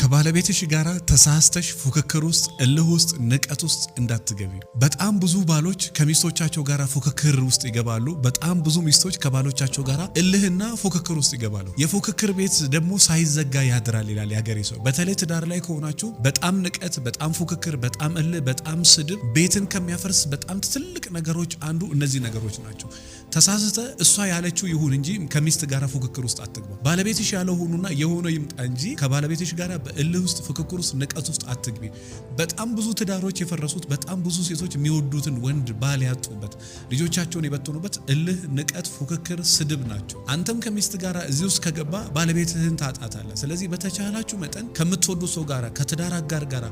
ከባለቤትሽ ጋራ ተሳስተሽ ፉክክር ውስጥ እልህ ውስጥ ንቀት ውስጥ እንዳትገቢ። በጣም ብዙ ባሎች ከሚስቶቻቸው ጋራ ፉክክር ውስጥ ይገባሉ። በጣም ብዙ ሚስቶች ከባሎቻቸው ጋራ እልህና ፉክክር ውስጥ ይገባሉ። የፉክክር ቤት ደግሞ ሳይዘጋ ያድራል ይላል ያገሬ ሰው። በተለይ ትዳር ላይ ከሆናችሁ በጣም ንቀት፣ በጣም ፉክክር፣ በጣም እልህ፣ በጣም ስድብ ቤትን ከሚያፈርስ በጣም ትልቅ ነገሮች አንዱ እነዚህ ነገሮች ናቸው። ተሳስተ እሷ ያለችው ይሁን እንጂ ከሚስት ጋራ ፉክክር ውስጥ አትግባ። ባለቤትሽ ያለው ሆኑና የሆነ ይምጣ እንጂ ከባለቤትሽ ጋራ በእልህ ውስጥ ፉክክር ውስጥ ንቀት ውስጥ አትግቢ። በጣም ብዙ ትዳሮች የፈረሱት በጣም ብዙ ሴቶች የሚወዱትን ወንድ ባል ያጡበት ልጆቻቸውን የበተኑበት እልህ፣ ንቀት፣ ፉክክር፣ ስድብ ናቸው። አንተም ከሚስት ጋራ እዚህ ውስጥ ከገባ ባለቤትህን ታጣታለህ። ስለዚህ በተቻላችሁ መጠን ከምትወዱት ሰው ጋራ ከትዳር አጋር ጋራ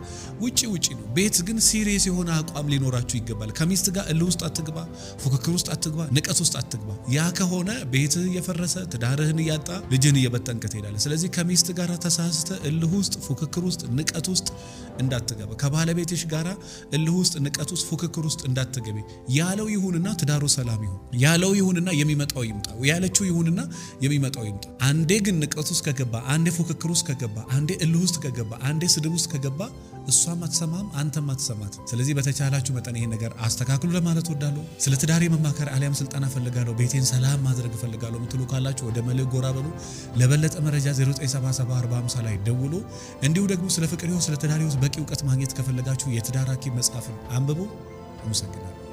ውጪ ነው። ቤት ግን ሲሪየስ የሆነ አቋም ሊኖራችሁ ይገባል። ከሚስት ጋር እልህ ውስጥ አትግባ፣ ፉክክር ውስጥ አትግባ፣ ንቀት ውስጥ አትግባ። ያ ከሆነ ቤትህ እየፈረሰ ትዳርህን እያጣ ልጅን እየበጠንክ ትሄዳለህ። ስለዚህ ከሚስት ጋራ ተሳስተ እልህ ውስጥ ፉክክር ውስጥ ንቀት ውስጥ እንዳትገባ። ከባለቤትሽ ጋራ እልህ ውስጥ ንቀት ውስጥ ፉክክር ውስጥ እንዳትገቢ። ያለው ይሁንና ትዳሩ ሰላም ይሁን። ያለው ይሁንና የሚመጣው ይምጣ። ያለችው ይሁንና የሚመጣው ይምጣ። አንዴ ግን ንቀት ውስጥ ከገባ፣ አንዴ ፉክክር ውስጥ ከገባ፣ አንዴ እልህ ውስጥ ከገባ፣ አንዴ ስድብ ውስጥ ከገባ እሷም አትሰማም፣ አንተም አትሰማት። ስለዚህ በተቻላችሁ መጠን ይሄን ነገር አስተካክሉ ለማለት ወዳለሁ። ስለ ትዳሬ መማከር አሊያም ስልጠና ፈልጋለሁ፣ ቤቴን ሰላም ማድረግ ፈልጋለሁ ምትሉ ካላችሁ ወደ መልሕቅ ጎራ በሉ። ለበለጠ መረጃ 09774050 ላይ ደውሉ። እንዲሁ ደግሞ ስለ ፍቅር ሕይወት፣ ስለ ትዳር ሕይወት በቂ እውቀት ማግኘት ከፈለጋችሁ የትዳር ሐኪም መጽሐፍን አንብቡ። አመሰግናለሁ።